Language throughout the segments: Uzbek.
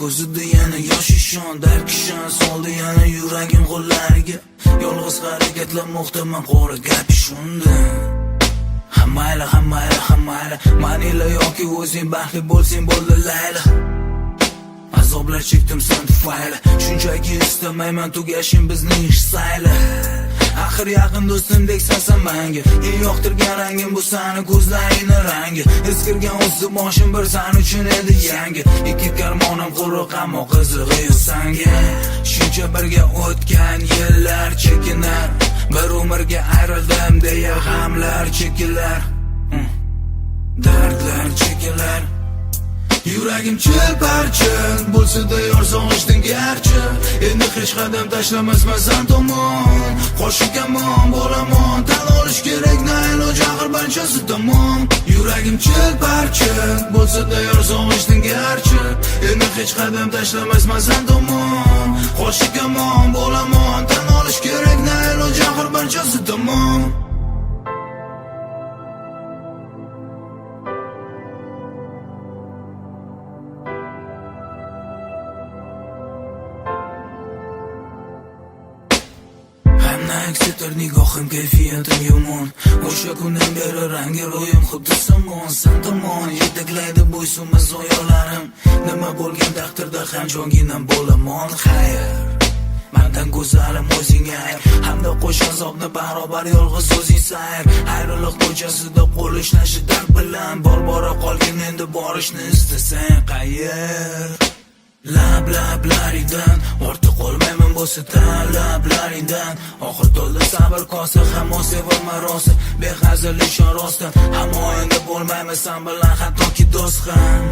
ko'zida yana yosh ishon, darkishon soldi yana yuragim qo'llariga. Yolg'iz harakatlanmoqdaman qora gapi shunda. Hammayla manila yoki o'zing baxtli bo'lsang bo'ldi layla. Azoblar chekdim sen tufayli, shunchaki istamayman tugashim bizning ish sayli. Axir yaqin do'stimdek sansan menga, eng yoqtirgan rangim bu sani ko'zlaringning rangi. Eskirgan o'zi boshim bir san uchun edi yangi. Ikki karmonim quruq ammo qizig'i yo'q sanga. Shuncha birga o'tgan yillar chekinar, bir umrga ayrildim deya g'amlar chekilar, dardlar chekilar. Yuragim chil-parchin bo'lsa-da yor sog'ishding garchi. Endi hech qadam tashlamasman san tomon. Qo'shiq kamon bo'laman, tan olish kerak na iloj axir barchasi tamom. Yuragim chil-parchin bo'lsa-da yor sog'ishding garchi. Endi hech qadam tashlamasman san tomon. Qo'shiq kamon bo'laman, tan olish kerak na iloj axir barchasi tamom. Aksidir nigohim, kayfiyatim yomon. O'sha kundan beri rangi ro'yim xuddi somon. San tomon yetaklaydi bo'ysunmas zoyolarim. Nima bo'lgan taqdirda ham jonginam bo'laman. Xayr, mendan go'zalim o'zingga ayr, hamda qo'sh azobni barobar yolg'iz o'zing sayr. Ayriliq ko'chasida qo'l ishlashi dard bilan, bora qolgin endi borishni istasang qayer. Lablaringdan ortiq qolmayman bo'lsa talablaringdan. Oxir to'ldi sabr kosa, hamon sevilma rosa, behazil ishon rostdan. Ammo endi bo'lmayman sen bilan hattoki do'st ham.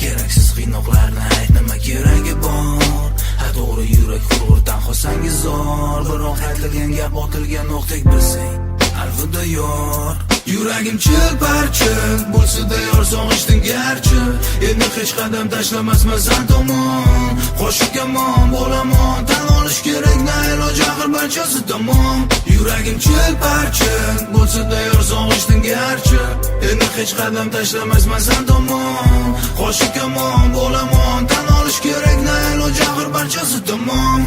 Keraksiz qiynoqlarni ayt, nima keragi bor? Ha to'g'ri yurak hurur, tanho sangi zor. Biroq aytilgan gap otilgan o'qdek bilsang, alvida yor. Yuragim chil-parchin bo'lsa-da yor sog'ishding garchi. Endi hech qadam tashlamasman san tomon. Qo'shiq kamon bo'laman, tan olish kerak na iloj axir barchasi tamom. Yuragim chil-parchin bo'lsa-da yor sog'ishding garchi. Endi hech qadam tashlamasman san tomon. Qo'shiq kamon bo'laman, tan olish kerak na iloj axir barchasi tamom.